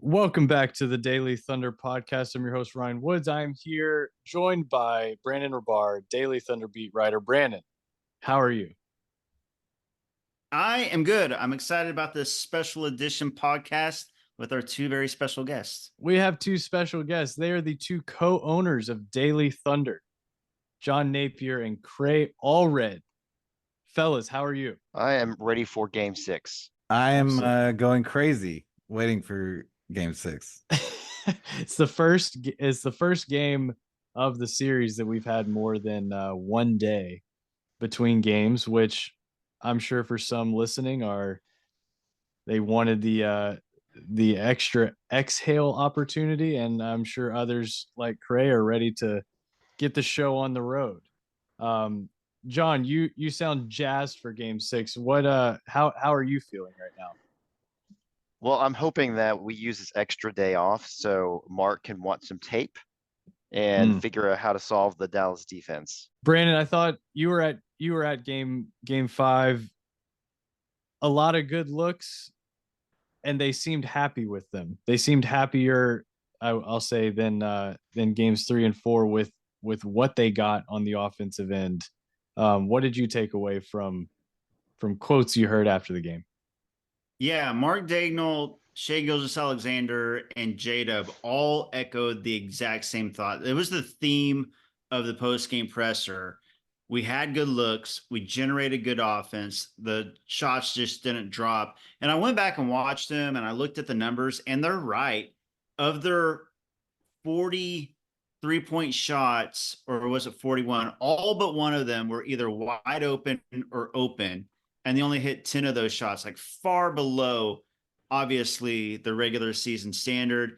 Welcome back to the Daily Thunder podcast. I'm your host, Ryan Woods. I'm here joined by Brandon Rabar, Daily Thunder beat writer. Brandon, how are you? I am good. I'm excited about this special edition podcast with our two very special guests. We have two special guests. They are the two co-owners of Daily Thunder, John Napier and Cray Allred. Fellas, how are you? I am ready for game six. I am Absolutely. going crazy waiting for game six. It's the first game of the series that we've had more than one day between games, which I'm sure for some listening they wanted the extra exhale opportunity, and I'm sure others like Cray are ready to get the show on the road. Um, John, you sound jazzed for Game 6. How are you feeling right now? Well, I'm hoping that we use this extra day off so Mark can watch some tape and figure out how to solve the Dallas defense. Brandon, I thought you were at game 5. A lot of good looks, and they seemed happy with them. They seemed happier, I'll say, than games 3 and 4 with what they got on the offensive end. What did you take away from quotes you heard after the game? Yeah, Mark Dagnall, Shea Gilgeous-Alexander, and J-Dub all echoed the exact same thought. It was the theme of the post-game presser. We had good looks. We generated good offense. The shots just didn't drop. And I went back and watched them, and I looked at the numbers, and they're right. Of their 40 3-point shots, or was it 41? All but one of them were either wide open or open. And they only hit 10 of those shots, like far below, obviously, the regular season standard.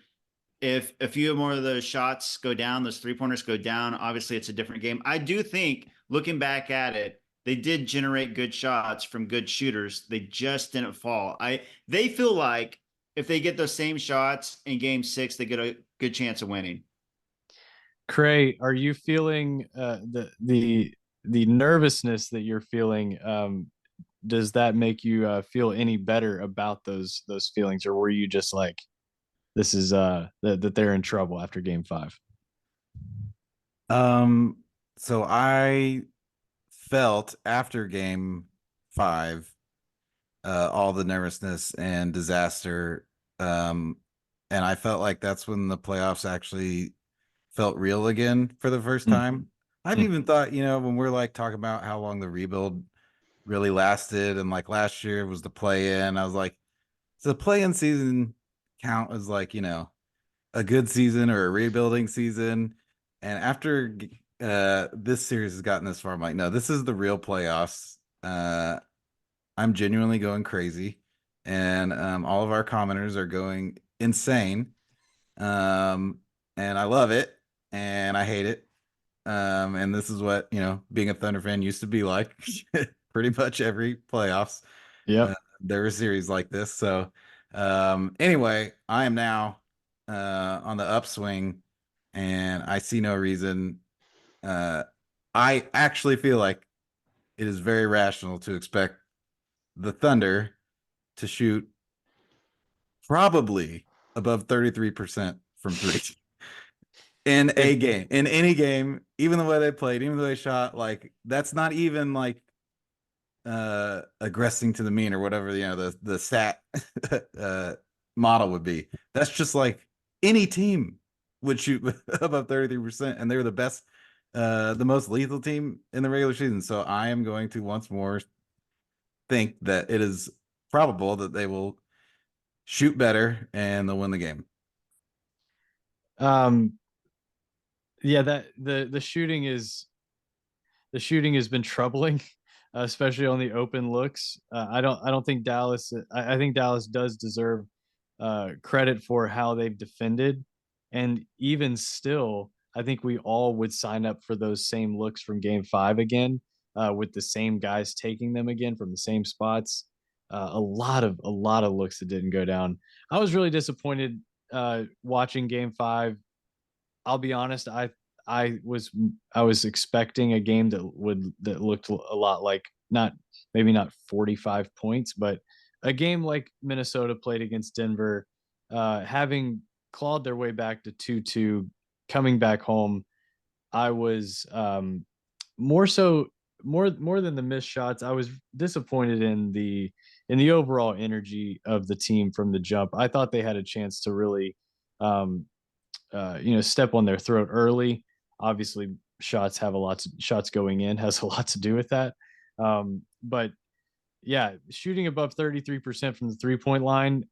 If a few more of those shots go down, those 3-pointers go down, obviously it's a different game. I do think, looking back at it, they did generate good shots from good shooters. They just didn't fall. They feel like if they get those same shots in game 6, they get a good chance of winning. Cray, are you feeling the nervousness that you're feeling? Does that make you feel any better about those feelings, or were you just like, this is that they're in trouble after game 5? So I felt after game 5 all the nervousness and disaster. And I felt like that's when the playoffs actually felt real again for the first time. I've even thought, when we're like talking about how long the rebuild really lasted, and like last year was the play-in, I was like, does the play-in season count as like, a good season or a rebuilding season? And after this series has gotten this far, I'm like, no, this is the real playoffs. I'm genuinely going crazy, and all of our commenters are going insane. And I love it, and I hate it. And this is what, being a Thunder fan used to be like. Pretty much every playoffs. Yep. There are series like this. So anyway, I am now on the upswing, and I see no reason. I actually feel like it is very rational to expect the Thunder to shoot probably above 33% from three in a game, in any game, even the way they played, even the way they shot. Like, that's not even like aggressing to the mean or whatever, the stat model would be. That's just like any team would shoot above 33%, and they're the best, the most lethal team in the regular season. So I am going to once more think that it is probable that they will shoot better and they'll win the game. Yeah, that the shooting has been troubling, especially on the open looks. I don't think Dallas. I think Dallas does deserve credit for how they've defended, and even still, I think we all would sign up for those same looks from Game 5 again, with the same guys taking them again from the same spots. A lot of looks that didn't go down. I was really disappointed watching Game 5. I'll be honest. I was expecting a game that looked a lot like, maybe not 45 points, but a game like Minnesota played against Denver, having clawed their way back to 2-2, coming back home, I was more so more than the missed shots. I was disappointed in the overall energy of the team from the jump. I thought they had a chance to really step on their throat early. Obviously, shots going in has a lot to do with that. But yeah, shooting above 33% from the 3-point line,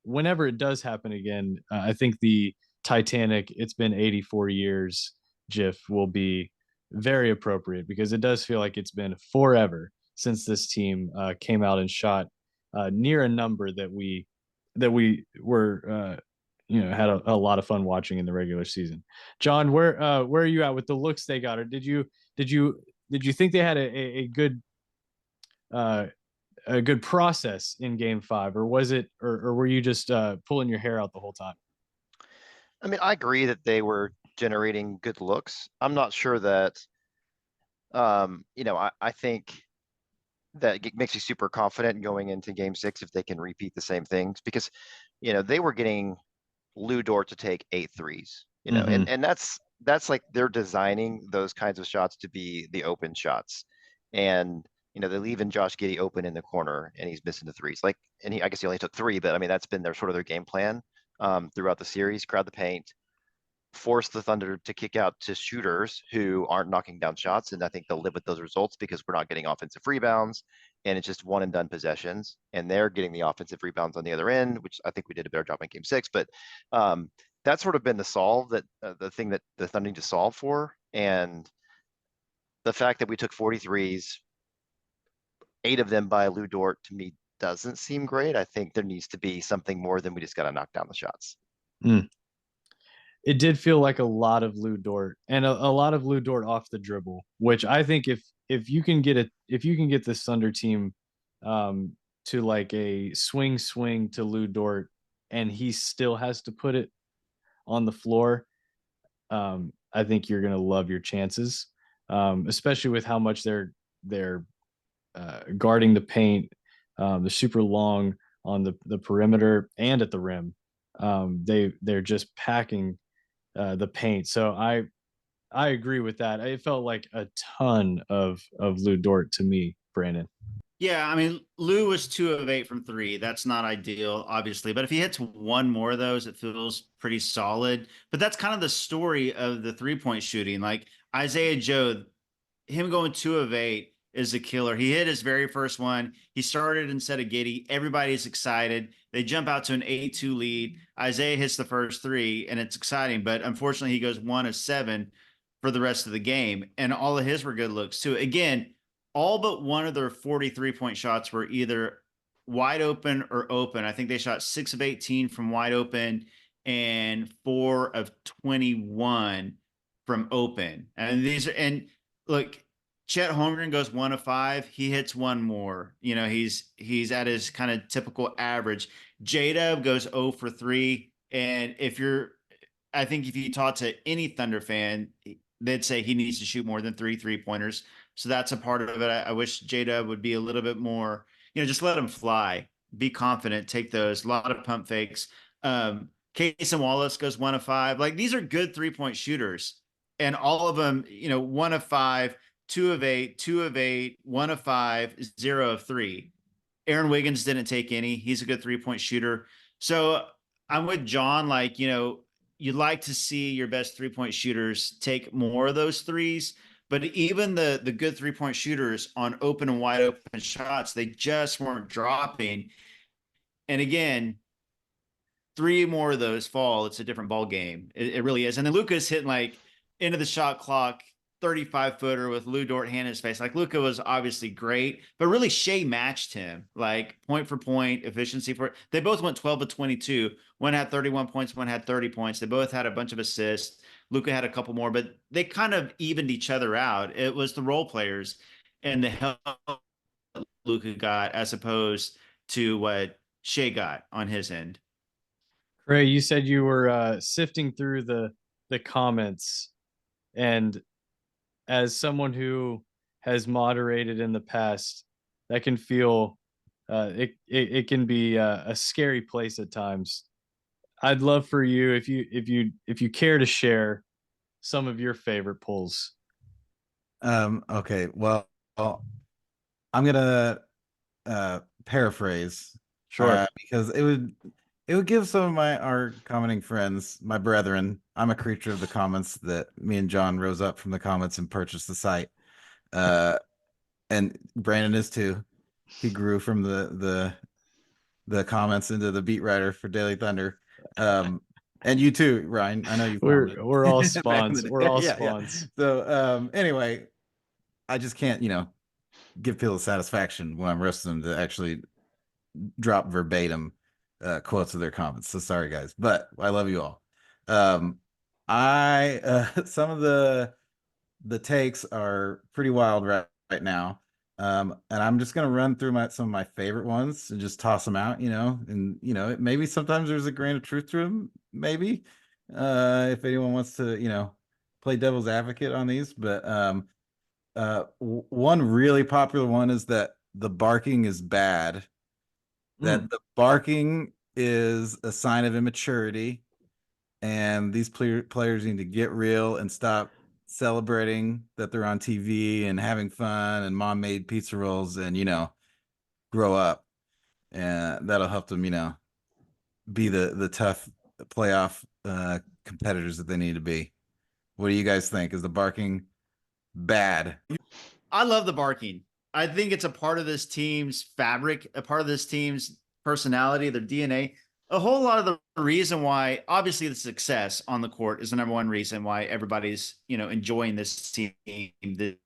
whenever it does happen again, I think the Titanic, it's been 84 years, GIF will be very appropriate, because it does feel like it's been forever since this team came out and shot near a number that we were had a lot of fun watching in the regular season. John, where are you at with the looks they got? Or did you think they had a good uh, a good process in game 5, or was it, or were you just pulling your hair out the whole time? I mean, I agree that they were generating good looks. I'm not sure that, I think that makes you super confident going into game 6 if they can repeat the same things, because, they were getting Lou Dort to take 8 threes, and that's like they're designing those kinds of shots to be the open shots. And, they're leaving Josh Giddey open in the corner and he's missing the threes. I guess he only took 3, but I mean, that's been their sort of their game plan throughout the series. Crowd the paint, force the Thunder to kick out to shooters who aren't knocking down shots. And I think they'll live with those results because we're not getting offensive rebounds and it's just one and done possessions. And they're getting the offensive rebounds on the other end, which I think we did a better job in game 6. But that's sort of been the thing that the Thunder need to solve for. And the fact that we took 43s, 8 of them by Lou Dort, to me doesn't seem great. I think there needs to be something more than we just got to knock down the shots. It did feel like a lot of Lou Dort, and a lot of Lou Dort off the dribble, which I think if you can get this Thunder team to like a swing to Lou Dort, and he still has to put it on the floor, I think you're gonna love your chances, especially with how much they're guarding the paint. They're super long on the perimeter and at the rim. They're just packing the paint. So I agree with that. It felt like a ton of Lou Dort to me, Brandon. Yeah, I mean, Lou was 2 of 8 from 3. That's not ideal, obviously, but if he hits one more of those, it feels pretty solid. But that's kind of the story of the 3-point shooting. Like Isaiah Joe, him going 2 of 8 is a killer. He hit his very first one. He started instead of Giddey. Everybody's excited. They jump out to an 8-2 lead. Isaiah hits the first 3, and it's exciting. But unfortunately, he goes 1 of 7 for the rest of the game. And all of his were good looks, too. Again, all but one of their 43-point shots were either wide open or open. I think they shot 6 of 18 from wide open and 4 of 21 from open. And look, Chet Holmgren goes 1 of 5. He hits one more. He's at his kind of typical average. J-Dub goes 0 for 3. And I think if you talk to any Thunder fan, they'd say he needs to shoot more than 3 3-pointers. So that's a part of it. I wish J-Dub would be a little bit more, just let him fly, be confident, take those, a lot of pump fakes. Cason Wallace goes 1 of 5. Like, these are good 3-point shooters, and all of them, 1 of 5, 2 of 8, 2 of 8, 1 of 5, 0 of 3. Aaron Wiggins didn't take any. He's a good 3-point shooter. So I'm with John. Like, you'd like to see your best 3-point shooters take more of those threes. But even the good 3-point shooters on open and wide open shots, they just weren't dropping. And again, 3 more of those fall, it's a different ball game. It really is. And then Luka's hitting like into the shot clock, 35-footer with Lou Dort hand in his face. Like, Luka was obviously great, but really Shea matched him, like point for point, efficiency for it. They both went 12 of 22. One had 31 points, one had 30 points. They both had a bunch of assists. Luka had a couple more, but they kind of evened each other out. It was the role players and the help Luka got as opposed to what Shea got on his end. Cray, you said you were sifting through the comments, and as someone who has moderated in the past, that can feel it can be a scary place at times. I'd love for you if you care to share some of your favorite pulls. Okay. Well, I'm gonna paraphrase Sure. because it would give some of our commenting friends, my brethren. I'm a creature of the comments. That me and John rose up from the comments and purchased the site. And Brandon is too. He grew from the comments into the beat writer for Daily Thunder. And you too, Ryan. I know you found We're all it back in the spawns. We're day. all Yeah, yeah. spawns. So anyway, I just can't, give people satisfaction when I'm roasting them to actually drop verbatim quotes of their comments. So sorry guys, but I love you all. I some of the takes are pretty wild right now. And I'm just gonna run through some of my favorite ones and just toss them out, and maybe sometimes there's a grain of truth to them, maybe. If anyone wants to, play devil's advocate on these, but one really popular one is that the barking is bad, that the barking is a sign of immaturity, and these players need to get real and stop celebrating that they're on TV and having fun and mom made pizza rolls and grow up, and that'll help them be the tough playoff competitors that they need to be. What do you guys think? Is the barking bad? I love the barking. I think it's a part of this team's fabric, a part of this team's personality, their DNA. A whole lot of the reason why, obviously, the success on the court is the number one reason why everybody's, enjoying this team this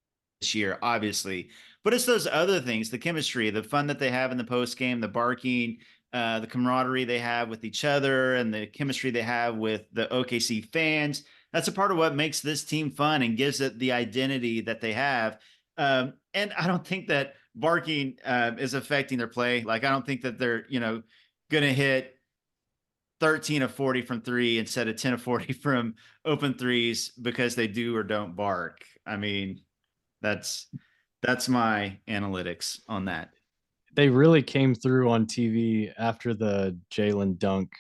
year, obviously. But it's those other things, the chemistry, the fun that they have in the post game, the barking, the camaraderie they have with each other, and the chemistry they have with the OKC fans. That's a part of what makes this team fun and gives it the identity that they have. And I don't think that barking is affecting their play. Like, I don't think that they're, going to hit 13 of 40 from three instead of 10 of 40 from open threes because they do or don't bark. I mean, that's my analytics on that. They really came through on TV after the Jalen dunk.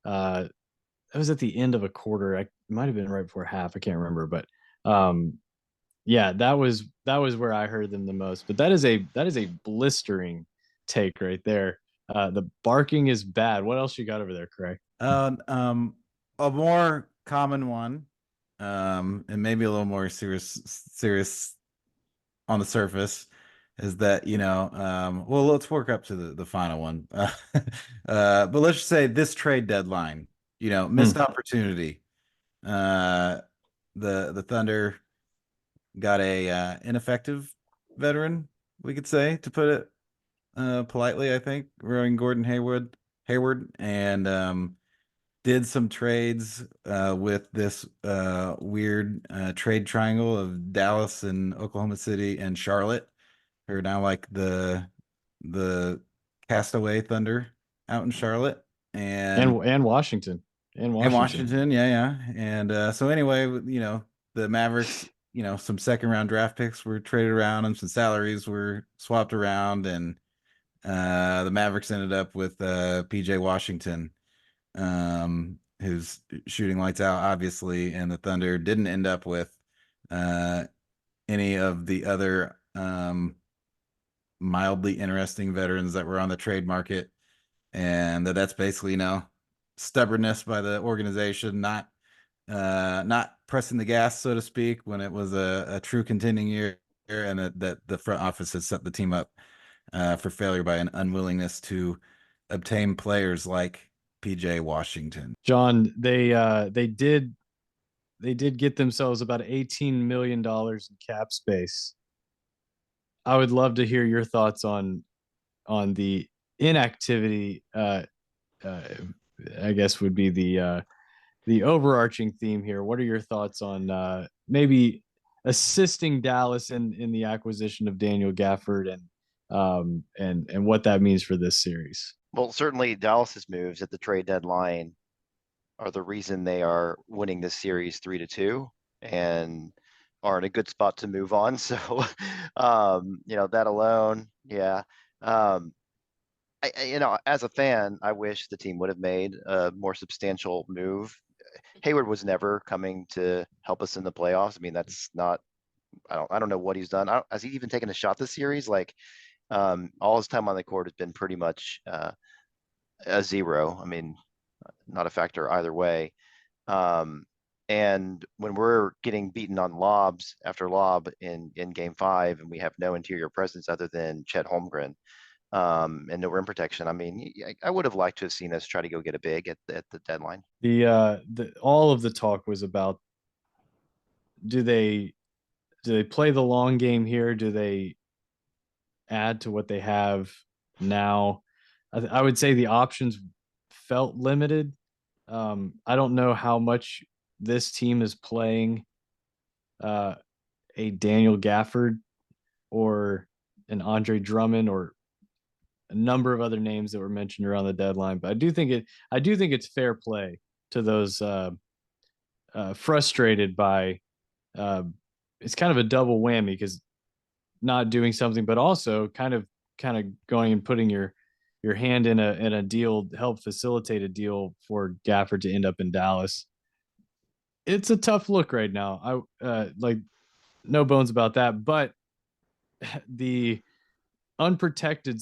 It was at the end of a quarter. It might have been right before half. I can't remember, but yeah, that was where I heard them the most. But that is a blistering take right there. The barking is bad. What else you got over there, Cray? A more common one, and maybe a little more serious on the surface, is that well, let's work up to the final one. But let's just say this trade deadline, missed opportunity. The Thunder got a ineffective veteran, we could say, to put it politely, I think, rowing Gordon Hayward, and did some trades with this weird trade triangle of Dallas and Oklahoma City and Charlotte, who are now like the castaway Thunder out in Charlotte, And Washington. And and Washington. Washington, yeah. And so anyway, the Mavericks, some second round draft picks were traded around and some salaries were swapped around, and the Mavericks ended up with PJ Washington, who's shooting lights out, obviously, and the Thunder didn't end up with any of the other mildly interesting veterans that were on the trade market, and that's basically stubbornness by the organization, not pressing the gas, so to speak, when it was a true contending year, and that the front office has set the team up for failure by an unwillingness to obtain players like PJ Washington. John, they did get themselves about $18 million in cap space. I would love to hear your thoughts on the inactivity. Uh, I guess would be the overarching theme here. What are your thoughts on maybe assisting Dallas in the acquisition of Daniel Gafford and what that means for this series? Well, certainly Dallas's moves at the trade deadline are the reason they are winning this series 3-2 and are in a good spot to move on. So, that alone, yeah. you know, as a fan, I wish the team would have made a more substantial move. Hayward was never coming to help us in the playoffs. I mean, that's not. I don't know what he's done. Has he even taken a shot this series? Like, all his time on the court has been pretty much a zero. I mean, not a factor either way. And when we're getting beaten on lobs after lob in game 5, and we have no interior presence other than Chet Holmgren, and no rim protection. I mean, I would have liked to have seen us try to go get a big at the deadline. The all of the talk was about, do they play the long game here? Do they add to what they have now? I would say the options felt limited. I don't know how much this team is playing a Daniel Gafford or an Andre Drummond or a number of other names that were mentioned around the deadline. But I do think it's fair play to those frustrated by. It's kind of a double whammy because not doing something, but also kind of going and putting your hand in a deal, help facilitate a deal for Gafford to end up in Dallas. It's a tough look right now. Like, no bones about that, but the unprotected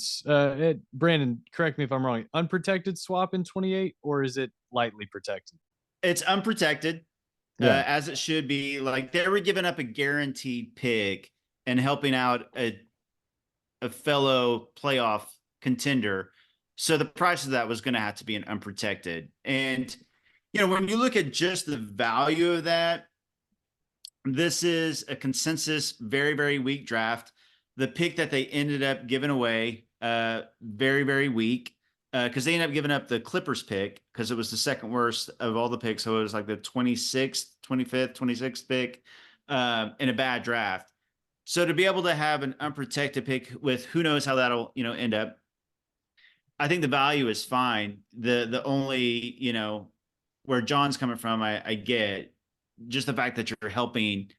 Brandon, correct me if I'm wrong, unprotected swap in 28, or is it lightly protected? It's unprotected, Yeah. as it should be. Like, they were giving up a guaranteed pick and helping out a fellow playoff contender. So the price of that was going to have to be an unprotected. And, you know, when you look at just the value of that, this is a consensus, very, very weak draft. The pick that they ended up giving away, very, very weak, because they ended up giving up the Clippers pick because it was the second worst of all the picks. So it was like the 26th, 25th, 26th pick in a bad draft. So to be able to have an unprotected pick with who knows how that'll, you know, end up, I think the value is fine. The only, you know, where John's coming from, I get just the fact that you're helping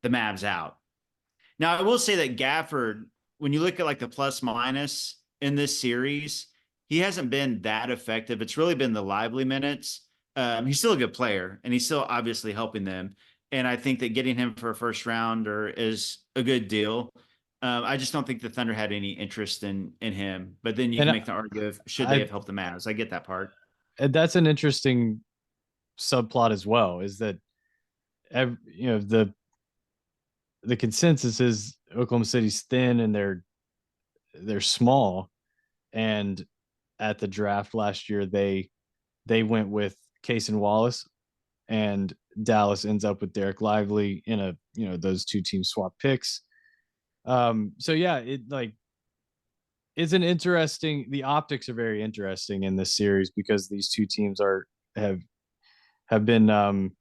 the Mavs out. Now, I will say that Gafford, when you look at like the plus minus in this series, he hasn't been that effective. It's really been the lively minutes. He's still a good player, and he's still obviously helping them. And I think that getting him for a first rounder is a good deal. I just don't think the Thunder had any interest in him. But then you can make the argument of should they have helped the Mavs. I get that part. That's an interesting subplot as well. Is that, you know, the consensus is Oklahoma City's thin and they're small. And at the draft last year, they went with Case and Wallace, and Dallas ends up with Derek Lively in a, you know, those two teams swap picks. So yeah, it's an interesting. The optics are very interesting in this series because these two teams have been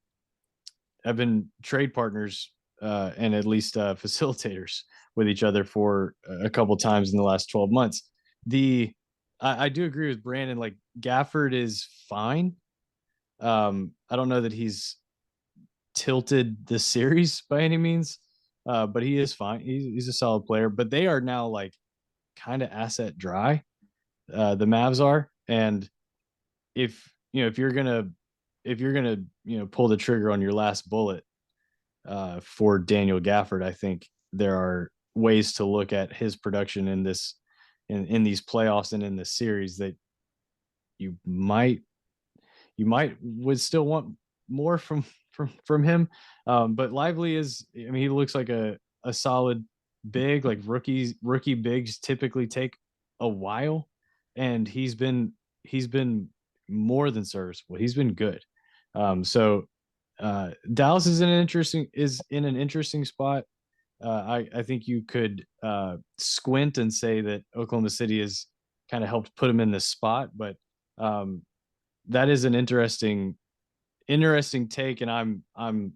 trade partners and at least facilitators with each other for a couple times in the last 12 months. I do agree with Brandon. Like, Gafford is fine. I don't know that he's tilted the series by any means, but he is fine. He's a solid player. But they are now like kind of asset dry. The Mavs are, and if you know if you're gonna you know pull the trigger on your last bullet for Daniel Gafford, I think there are ways to look at his production in these playoffs and in this series that you might would still want more from him. But Lively is, I mean, he looks like a solid big. Like, rookie bigs typically take a while, and he's been more than serviceable. He's been good. So Dallas is in an interesting spot. I think you could squint and say that Oklahoma City has kind of helped put him in this spot, but that is an interesting take, and I'm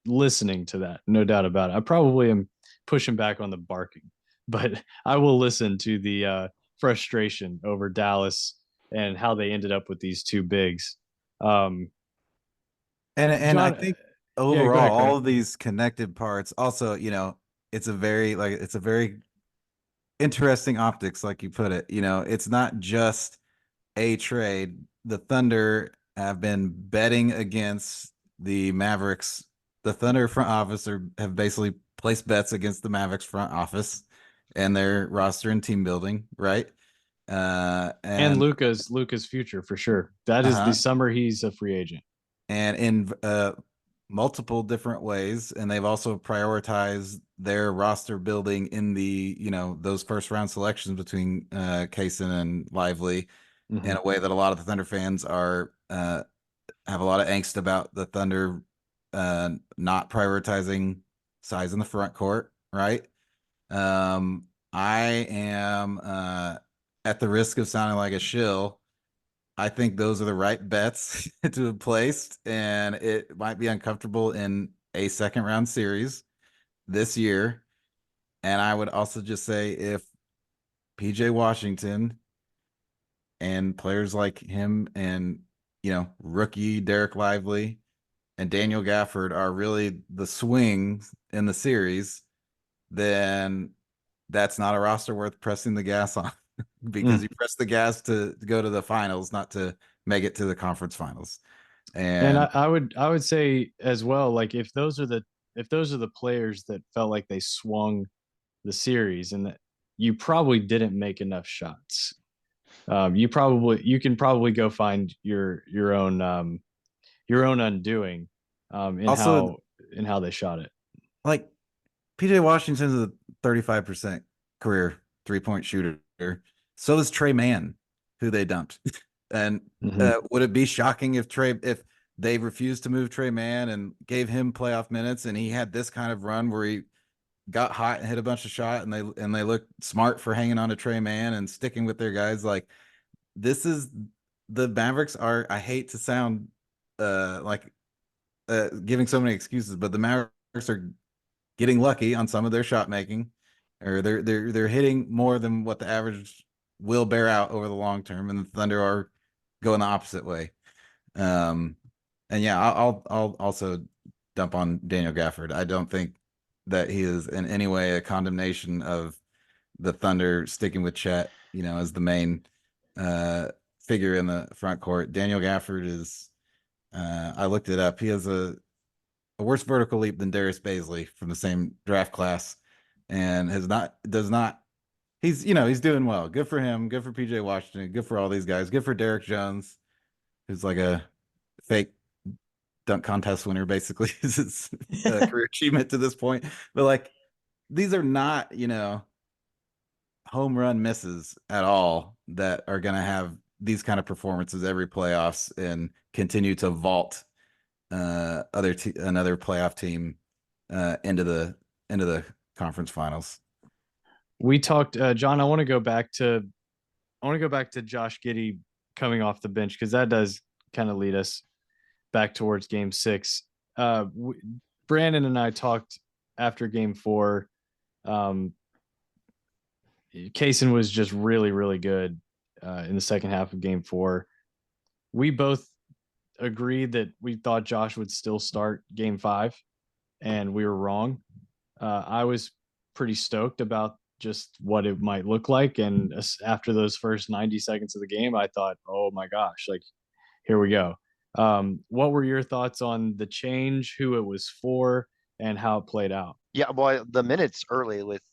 listening to that, no doubt about it. I probably am pushing back on the barking, but I will listen to the frustration over Dallas and how they ended up with these two bigs. And John, I think yeah, go overall, ahead, Craig. all of these connected parts also, you know, it's a very interesting optics, like you put it. You know, it's not just a trade. The Thunder have been betting against the Mavericks. The Thunder front office have basically placed bets against the Mavericks front office and their roster and team building, right? And And Luca's future for sure. That is the uh-huh, summer he's a free agent. and in multiple different ways, and they've also prioritized their roster building in the, you know, those first round selections between Kaysen and Lively in Mhm. a way that a lot of the Thunder fans are have a lot of angst about the Thunder not prioritizing size in the front court, right? I am at the risk of sounding like a shill. I think those are the right bets to have placed, and it might be uncomfortable in a second round series this year. And I would also just say if PJ Washington and players like him and, you know, rookie Derek Lively and Daniel Gafford are really the swings in the series, then that's not a roster worth pressing the gas on because Mm. you press the gas to go to the finals, not to make it to the conference finals. And And I would say as well, like if those are the players that felt like they swung the series and that you probably didn't make enough shots. You can probably go find your own undoing also, in how they shot it. like, PJ Washington's a 35% career 3-point shooter. So is Trey Mann, who they dumped. And Mhm. would it be shocking if they refused to move Trey Mann and gave him playoff minutes and he had this kind of run where he got hot and hit a bunch of shots and they looked smart for hanging on to Trey Mann and sticking with their guys? Like, this is the Mavericks are, I hate to sound like giving so many excuses, but the Mavericks are getting lucky on some of their shot making, or they're hitting more than what the average will bear out over the long term, and the Thunder are going the opposite way. Um, and yeah, I'll also dump on Daniel Gafford. I don't think that he is in any way a condemnation of the Thunder sticking with Chet, you know, as the main uh figure in the front court. Daniel Gafford is I looked it up. He has a worse vertical leap than Darius Baisley from the same draft class, and has not does not. He's, you know, he's doing well. Good for him. Good for PJ Washington. Good for all these guys. Good for Derek Jones, who's like a fake dunk contest winner, basically. Is his career achievement to this point. But like, these are not, you know, home run misses at all that are going to have these kind of performances every playoffs and continue to vault another playoff team into the conference finals. We talked, John. I want to go back to Josh Giddey coming off the bench because that does kind of lead us back towards Game 6. Brandon and I talked after Game 4. Um, Kaysen was just really, really good in the second half of Game 4. We both agreed that we thought Josh would still start Game 5, and we were wrong. I was pretty stoked about just what it might look like, and after those first 90 seconds of the game, I thought, "Oh my gosh, like here we go." What were your thoughts on the change, who it was for, and how it played out? Yeah, well, the minutes early with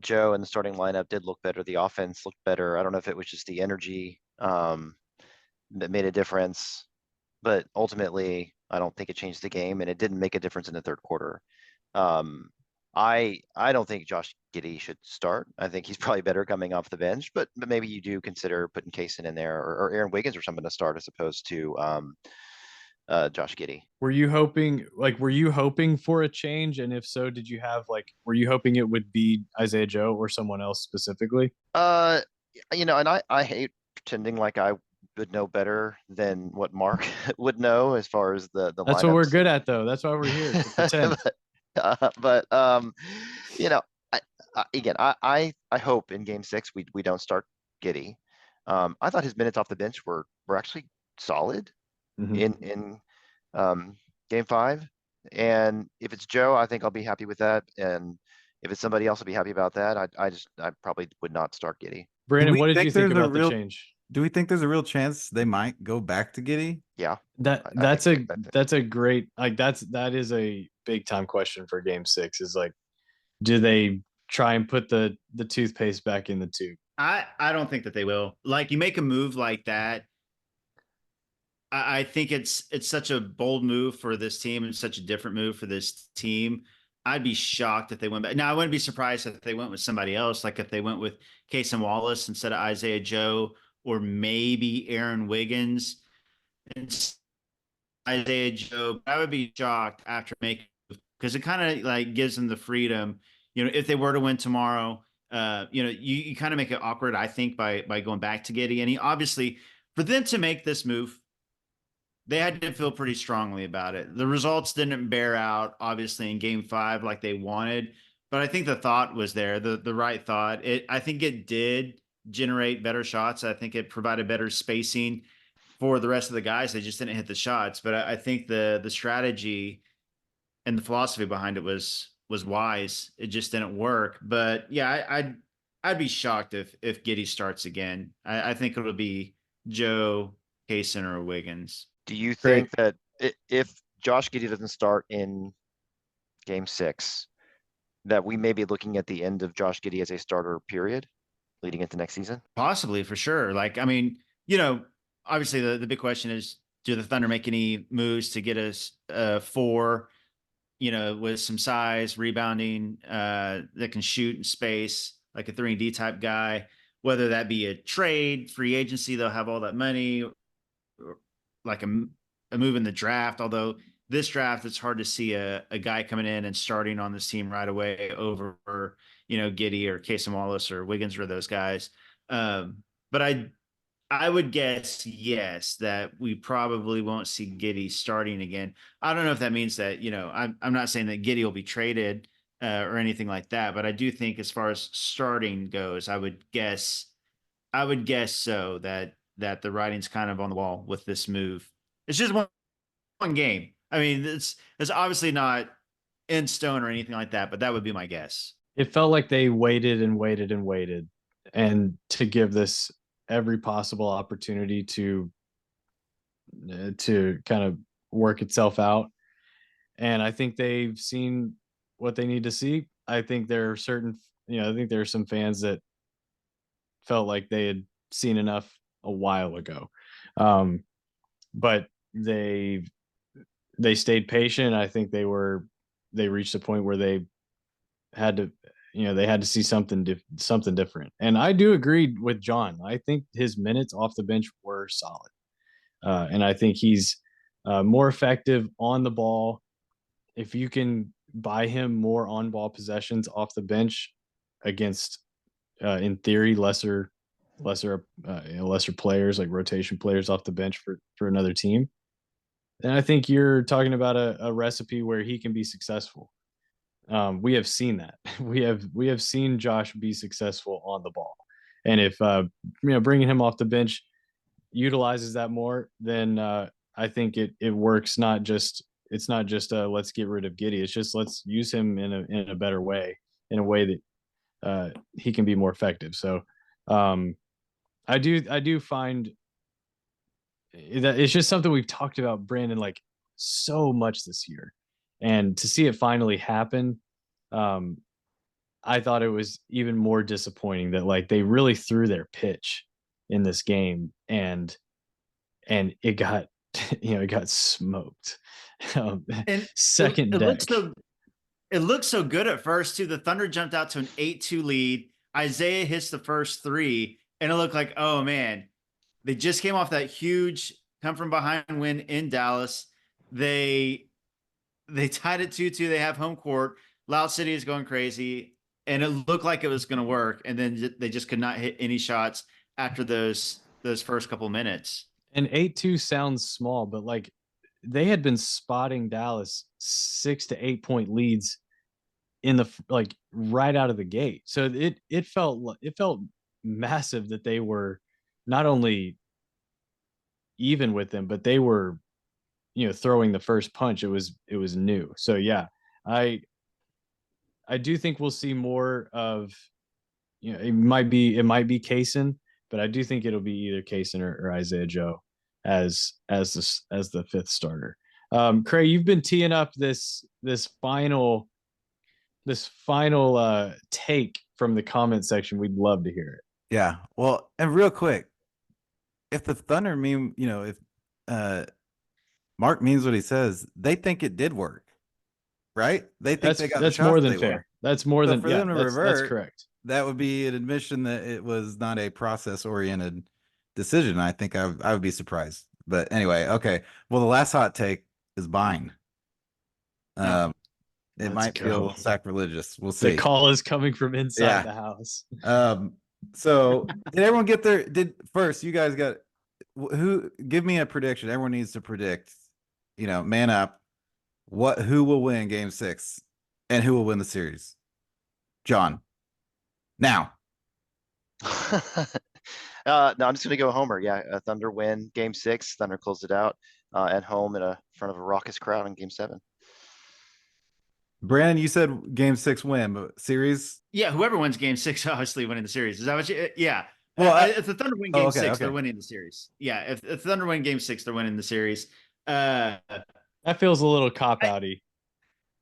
Joe and the starting lineup did look better. The offense looked better. I don't know if it was just the energy that made a difference, but ultimately, I don't think it changed the game, and it didn't make a difference in the third quarter. Um, I don't think Josh Giddey should start. I think he's probably better coming off the bench, but maybe you do consider putting Kaysen in there or Aaron Wiggins or something to start as opposed to Josh Giddey. Were you hoping for a change? And if so, did you have were you hoping it would be Isaiah Joe or someone else specifically? Uh, you know, and I hate pretending like I would know better than what Mark would know as far as the That's what we're lineups. good at, though. That's why we're here to pretend. But you know, again, I hope in Game 6 we don't start Giddey. I thought his minutes off the bench were actually solid Mhm. in um, Game 5, and if it's Joe, I think I'll be happy with that. And If it's somebody else, I'd be happy about that. I probably would not start Giddy. Brandon, we what did think you think there's a about the real- change? Do we think there's a real chance they might go back to Giddy? Yeah. That I that's think a that's a great, like, that is a big time question for game 6, is like, do they try and put the toothpaste back in the tube? I don't think that they will. Like, you make a move like that, I think it's such a bold move for this team and such a different move for this team. I'd be shocked if they went back. Now, I wouldn't be surprised if they went with somebody else, like if they went with Case and Wallace instead of Isaiah Joe, or maybe Aaron Wiggins and Isaiah Joe. I would be shocked after making, because it kind of like gives them the freedom. You know, if they were to win tomorrow, you kind of make it awkward, I think, by going back to Giddey. And he obviously, for them to make this move, they had to feel pretty strongly about it. The results didn't bear out, obviously, in game 5 like they wanted, but I think the thought was there, the right thought. I think it did generate better shots. I think it provided better spacing for the rest of the guys. They just didn't hit the shots. But I think the strategy and the philosophy behind it was wise. It just didn't work. But yeah, I'd be shocked if Giddey starts again. I think it'll be Joe, Kaysen, or Wiggins. Do you Great. think that if Josh Giddey doesn't start in game 6, that we may be looking at the end of Josh Giddey as a starter period leading into next season? Possibly, for sure. Like, I mean, obviously the big question is, do the Thunder make any moves to get us 4, with some size, rebounding, that can shoot in space, like a 3-and-D type guy, whether that be a trade, free agency, they'll have all that money, or like a move in the draft. Although this draft, it's hard to see a guy coming in and starting on this team right away over, Giddey or Casey Wallace or Wiggins or those guys. But I would guess, yes, that we probably won't see Giddey starting again. I don't know if that means that, I'm not saying that Giddey will be traded or anything like that, but I do think as far as starting goes, I would guess so, that the writing's kind of on the wall with this move. It's just one game. I mean, it's obviously not in stone or anything like that, but that would be my guess. It felt like they waited and waited and waited, and to give this every possible opportunity to kind of work itself out. And I think they've seen what they need to see. I think there are I think there are some fans that felt like they had seen enough a while ago. But they stayed patient. I think they reached a point where they had to, they had to see something different. And I do agree with John. I think his minutes off the bench were solid. And I think he's more effective on the ball. If you can buy him more on ball possessions off the bench against, in theory, lesser players, like rotation players off the bench for another team, then I think you're talking about a recipe where he can be successful. We have seen that. We have seen Josh be successful on the ball, and if bringing him off the bench utilizes that more, then I think it works. It's not just let's get rid of Giddey. It's just let's use him in a better way, in a way that he can be more effective. So I do find that it's just something we've talked about, Brandon, like, so much this year, and to see it finally happen, I thought it was even more disappointing that, like, they really threw their pitch in this game, and it got it got smoked. And Second it deck. looked so good at first too. The Thunder jumped out to an 8-2 lead. Isaiah hits the first 3, and it looked like, oh man, they just came off that huge come from behind win in Dallas. They tied it 2-2. They have home court. Loud City is going crazy, and it looked like it was going to work. And then they just could not hit any shots after those first couple minutes. And 8-2 sounds small, but like, they had been spotting Dallas 6 to 8 point leads in the, like, right out of the gate. So it felt massive that they were not only even with them, but they were, throwing the first punch. It was new. So yeah, I I do think we'll see more of, it might be Kaysen, but I do think it'll be either Kaysen or Isaiah Joe as the fifth starter. Cray, you've been teeing up this final take from the comment section. We'd love to hear it. Yeah. Well, and real quick, if the Thunder mean, if Mark means what he says, they think it did work, right? They think they got the That's shots more than they fair. want. That's more So than for them to that's revert, correct. That would be an admission that it was not a process-oriented decision. I think I would be surprised. But anyway, okay. Well, the last hot take is Bine. It Let's might feel a go. little sacrilegious. We'll see. The call is coming from inside Yeah. the house. So did everyone get their? First you guys got who? Give me a prediction. Everyone needs to predict. Man up. Who will win Game 6, and who will win the series? John. Now. No, I'm just gonna go Homer. Yeah, Thunder win Game 6. Thunder close it out at home in front of a raucous crowd in Game 7. Brandon, you said Game 6 win, but series? Yeah, whoever wins Game 6, obviously winning the series. Is that what you? Yeah. Well, If the Thunder win Game okay, 6, okay. they're winning the series. Yeah, if the Thunder win Game 6, they're winning the series. That feels a little cop-outy,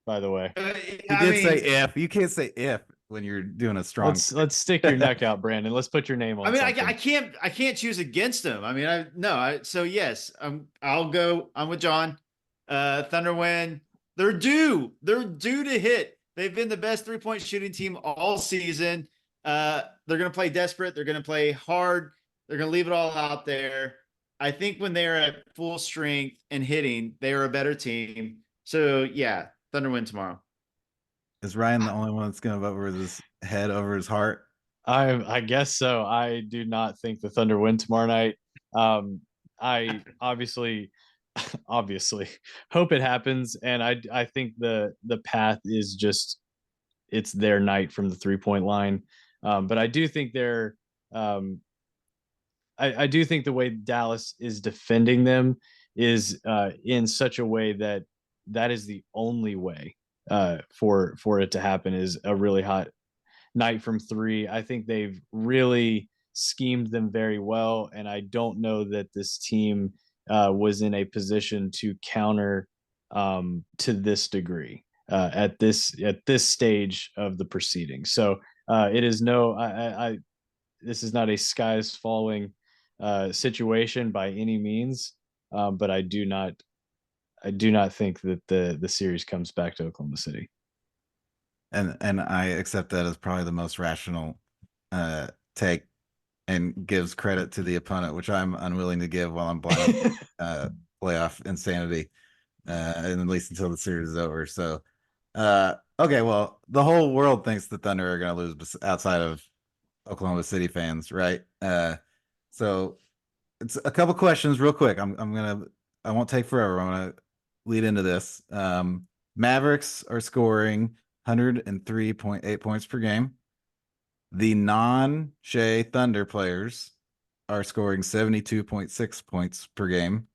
by the way. You did say if. You can't say if when you're doing a strong. Let's stick your neck out, Brandon. Let's put your name on. I can't choose against them. I mean, so yes, I'm with John. Thunder win. They're due to hit. They've been the best 3-point shooting team all season. They're going to play desperate. They're going to play hard. They're going to leave it all out there. I think when they're at full strength and hitting, they are a better team. So yeah, Thunder win tomorrow. Is Ryan the only one that's going to vote with his head over his heart? I guess so. I do not think the Thunder win tomorrow night. I obviously hope it happens, and I think the path is just it's their night from the 3-point line. But I do think they're I do think the way Dallas is defending them is in such a way that is the only way for it to happen, is a really hot night from 3. I think they've really schemed them very well, and I don't know that this team was in a position to counter to this degree at this stage of the proceedings. So it is this is not a skies falling situation by any means, but I do not think that the series comes back to Oklahoma City. And I accept that as probably the most rational take, and gives credit to the opponent, which I'm unwilling to give while I'm blind playoff insanity, and at least until the series is over. So, okay, well, the whole world thinks the Thunder are going to lose outside of Oklahoma City fans, right? So it's a couple questions real quick. I won't take forever. I'm gonna lead into this. Mavericks are scoring 103.8 points per game. The non-Shea Thunder players are scoring 72.6 points per game.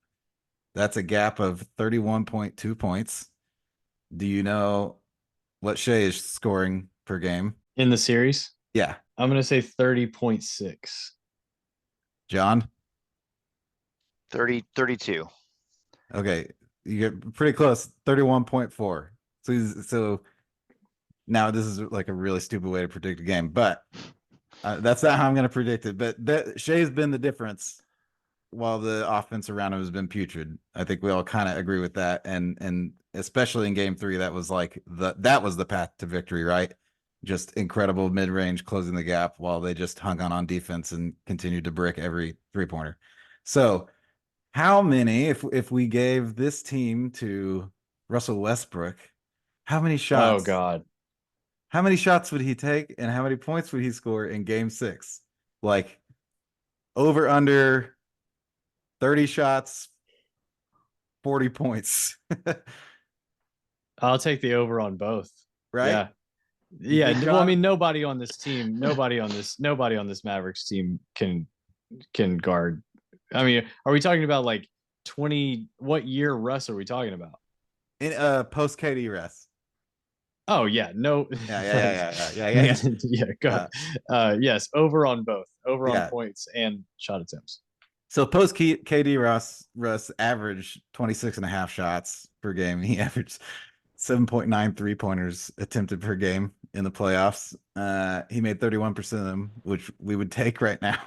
That's a gap of 31.2 points. Do you know what Shea is scoring per game in the series? Yeah. I'm going to say 30.6. John? 32. Okay. You get pretty close. 31.4. So now this is like a really stupid way to predict a game, but that's not how I'm going to predict it. But Shea's been the difference while the offense around him has been putrid. I think we all kind of agree with that. And especially in Game 3, that was the path to victory, right? Just incredible mid-range, closing the gap while they just hung on defense and continued to brick every 3-pointer. So how many, if we gave this team to Russell Westbrook, how many shots? Oh God. How many shots would he take, and how many points would he score in Game 6? Like over under 30 shots, 40 points. I'll take the over on both. Right? Yeah. Yeah. Well, I mean, nobody on this Mavericks team can guard. I mean, are we talking about like 20? What year Russ are we talking about? In post KD Russ. Oh yeah, no. Yeah. Yeah, go ahead. Yes, over on both, over on Yeah. points and shot attempts. So post KD Russ averaged 26 and a half shots per game. He averaged 7.9 3-pointers attempted per game in the playoffs. He made 31% of them, which we would take right now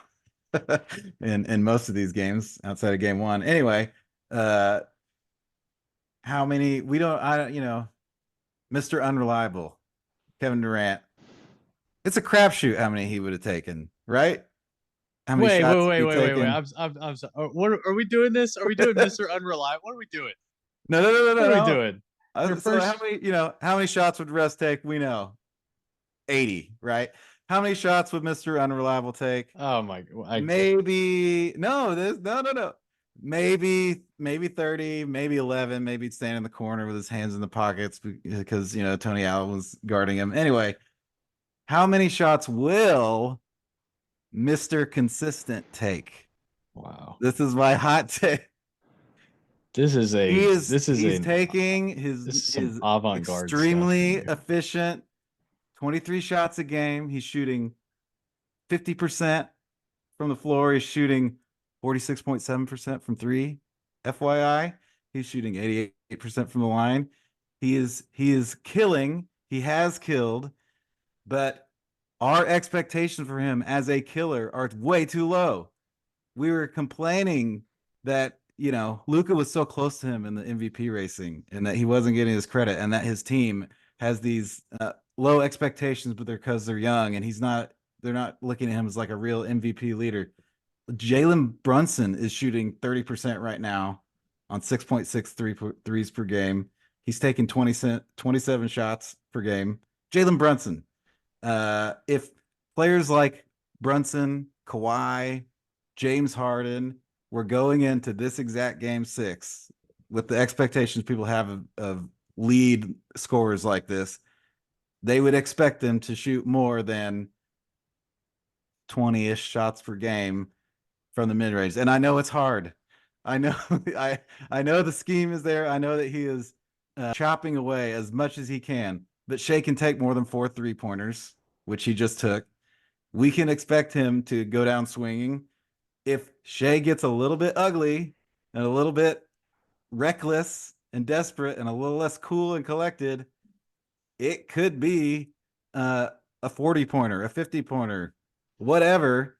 in most of these games outside of game one. Anyway, how many we don't I don't Mr. Unreliable, Kevin Durant. It's a crapshoot how many he would have taken, right? How many Wait, shots wait, he wait, wait, wait, wait. taken? I'm sorry. What are we doing this? Are we doing Mr. Unreliable? What are we doing? No, What are we no. doing? Your So first. how many shots would Russ take? We know 80, right? How many shots would Mr. Unreliable take? Oh my god. Maybe no. Maybe 30, maybe 11, maybe he'd stand in the corner with his hands in the pockets because Tony Allen was guarding him. Anyway, how many shots will Mr. Consistent take? Wow. This is my hot take. He's taking this is his some avant-garde stuff extremely here. efficient 23 shots a game. He's shooting 50% from the floor. He's shooting 46.7% from three. FYI, he's shooting 88% from the line. He is killing. He has killed, but our expectations for him as a killer are way too low. We were complaining that Luka was so close to him in the MVP racing and that he wasn't getting his credit and that his team has these low expectations, but because they're young and they're not looking at him as like a real MVP leader. Jalen Brunson is shooting 30% right now on 6.6 threes per game. He's taking 27 shots per game. Jalen Brunson. If players like Brunson, Kawhi, James Harden were going into this exact game 6 with the expectations people have of lead scorers like this, they would expect them to shoot more than 20-ish shots per game from the mid-range. And I know it's hard. I know I know the scheme is there. I know that he is chopping away as much as he can, but Shea can take more than 4 3-pointers, which he just took. We can expect him to go down swinging. If Shea gets a little bit ugly and a little bit reckless and desperate and a little less cool and collected, it could be a 40-pointer, a 50-pointer, whatever.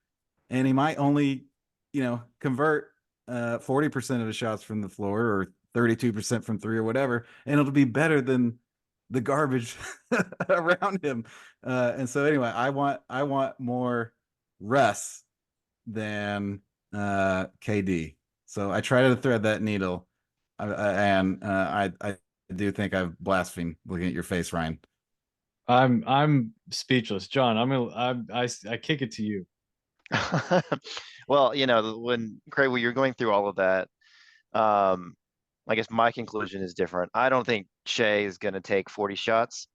And he might only, convert 40% of his shots from the floor or 32% from three or whatever. And it'll be better than the garbage around him. And so anyway, I want more Russ than KD. So I try to thread that needle. I do think I've blasphemed looking at your face, Ryan. I'm speechless, John. I kick it to you. Well, when Cray, when you're going through all of that, I guess my conclusion is different. I don't think Shea is going to take 40 shots.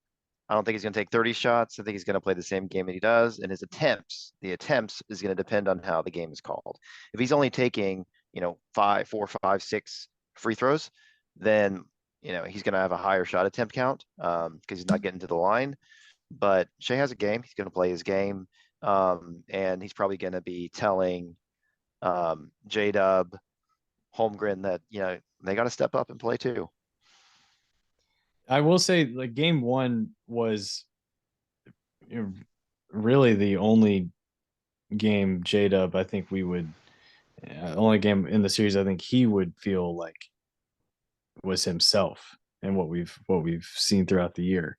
I don't think he's going to take 30 shots. I think he's going to play the same game that he does. And the attempts is going to depend on how the game is called. If he's only taking, 4, 5, 6 free throws, then, he's going to have a higher shot attempt count because he's not getting to the line. But Shea has a game. He's going to play his game. And he's probably going to be telling J-Dub, Holmgren that, they got to step up and play too. I will say, like, game one was really the only game J-Dub I think we would only game in the series I think he would feel like was himself and what we've seen throughout the year.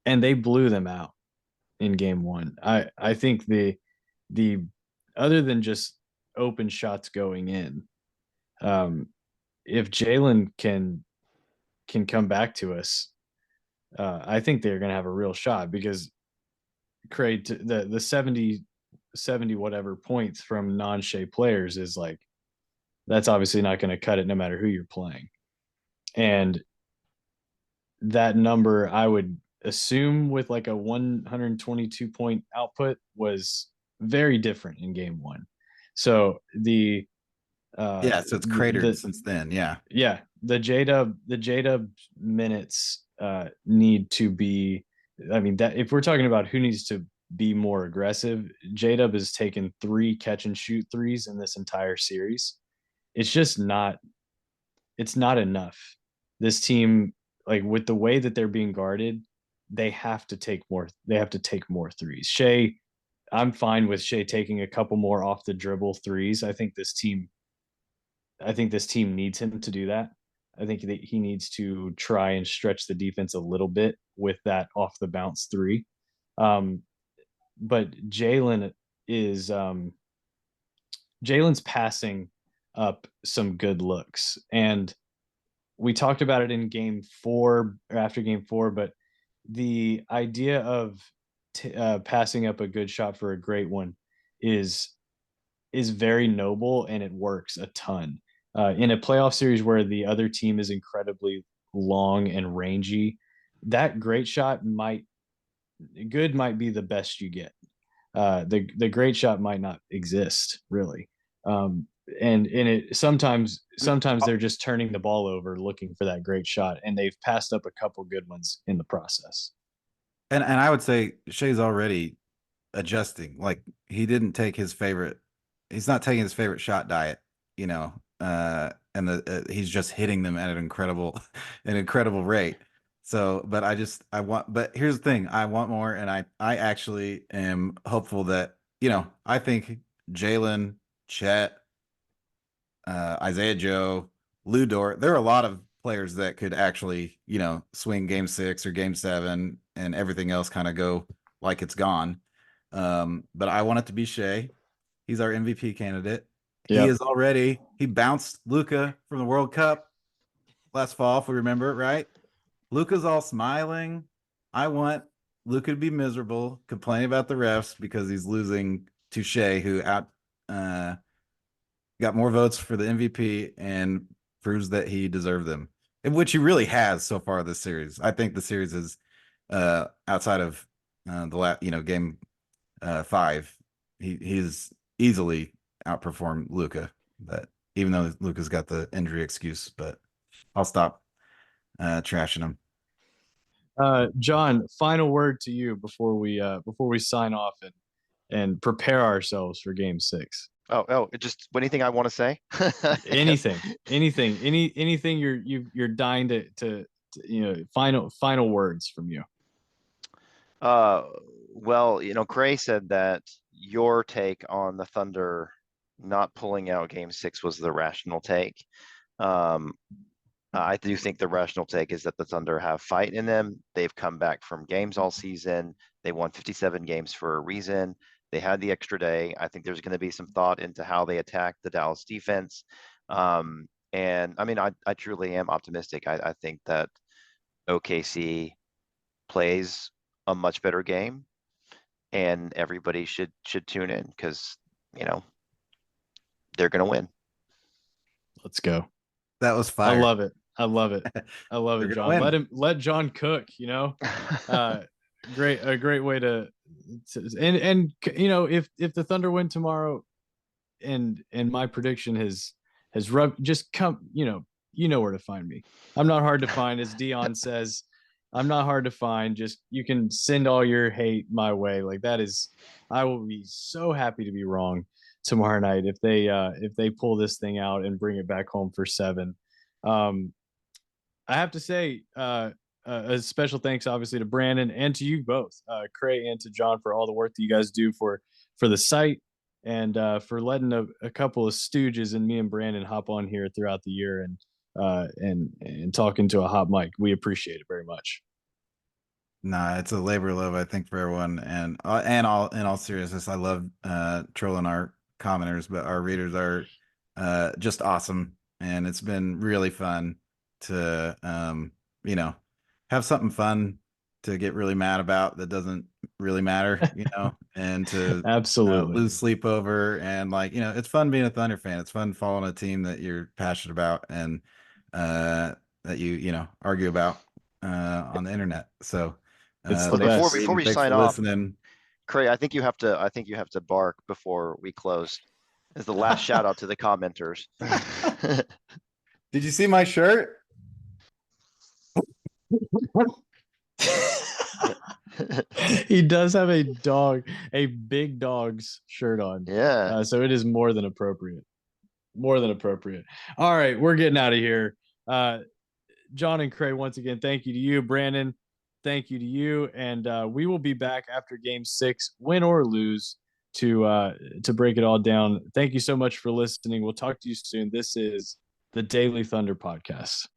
And they blew them out in game one. I think the other than just open shots going in, if Jalen can come back to us, I think they're going to have a real shot because Cray, the 70 whatever points from non-Shea players is like, that's obviously not going to cut it no matter who you're playing. And that number, I would assume, with like a 122 point output, was very different in game one. So so it's cratered since then. Yeah. The J-Dub minutes need to be. I mean, that if we're talking about who needs to be more aggressive, J-Dub has taken 3 catch and shoot threes in this entire series. It's just not. It's not enough. This team, like with the way that they're being guarded, they have to take more. They have to take more threes. Shea, I'm fine with Shea taking a couple more off the dribble threes. I think this team needs him to do that. I think that he needs to try and stretch the defense a little bit with that off the bounce three. But is Jalen's passing up some good looks, and we talked about it in game 4 or after game 4, but the idea of passing up a good shot for a great one is very noble, and it works a ton. In a playoff series where the other team is incredibly long and rangy, that great shot might be the best you get. The great shot might not exist really. And it sometimes they're just turning the ball over looking for that great shot, and they've passed up a couple good ones in the process. And I would say Shea's already adjusting. Like he's not taking his favorite shot diet, you know, and he's just hitting them at an incredible rate. So, but but here's the thing, I want more, and I actually am hopeful that, you know, I think Jalen, Chet, Isaiah Joe, Lou Dort, there are a lot of players that could actually, you know, swing game 6 or game 7 and everything else kind of go like it's gone. But I want it to be Shea. He's our MVP candidate. Yep. He bounced Luka from the World Cup last fall, if we remember it right. Luka's all smiling. I want Luka to be miserable, complaining about the refs because he's losing to Shea, who got more votes for the MVP and proves that he deserved them, which he really has so far this series. I think the series is outside of game 5, he's easily outperformed Luka. But even though Luka's got the injury excuse, but I'll stop trashing him. John, final word to you before we sign off and prepare ourselves for game 6. Just anything I want to say? anything you're dying to final words from you. Well, you know, Cray said that your take on the Thunder not pulling out game 6 was the rational take. I do think the rational take is that the Thunder have fight in them. They've come back from games all season. They won 57 games for a reason. They had the extra day. I think there's going to be some thought into how they attack the Dallas defense. And I mean, I truly am optimistic. I think that OKC plays a much better game, and everybody should tune in because, you know, they're going to win. Let's go. That was fire. I love it. John. Let John cook, you know. A great way to and you know, if the Thunder win tomorrow and my prediction has rubbed, just come, you know where to find me. I'm not hard to find, as Dion says. I'm not hard to find. Just, you can send all your hate my way. Like, that is, I will be so happy to be wrong tomorrow night if they pull this thing out and bring it back home for 7. I have to say, a special thanks, obviously, to Brandon and to you both, Cray and to John, for all the work that you guys do for the site, and for letting a couple of stooges and me and Brandon hop on here throughout the year and talking to a hot mic. We appreciate it very much. Nah, it's a labor of love, I think, for everyone, and in all seriousness, I love trolling our commenters, but our readers are just awesome, and it's been really fun to you know, have something fun to get really mad about that doesn't really matter, you know, and to absolutely lose sleep over, and, like, you know, it's fun being a Thunder fan. It's fun following a team that you're passionate about and that you know, argue about on the internet. So before we sign off, listening. Cray, I think you have to bark before we close as the last shout out to the commenters. Did you see my shirt? He does have a big dog's shirt on. Yeah. So it is more than appropriate. More than appropriate. All right, we're getting out of here. John and Cray, once again, thank you to you. Brandon, thank you to you. And we will be back after game 6, win or lose, to break it all down. Thank you so much for listening. We'll talk to you soon. This is the Daily Thunder Podcast.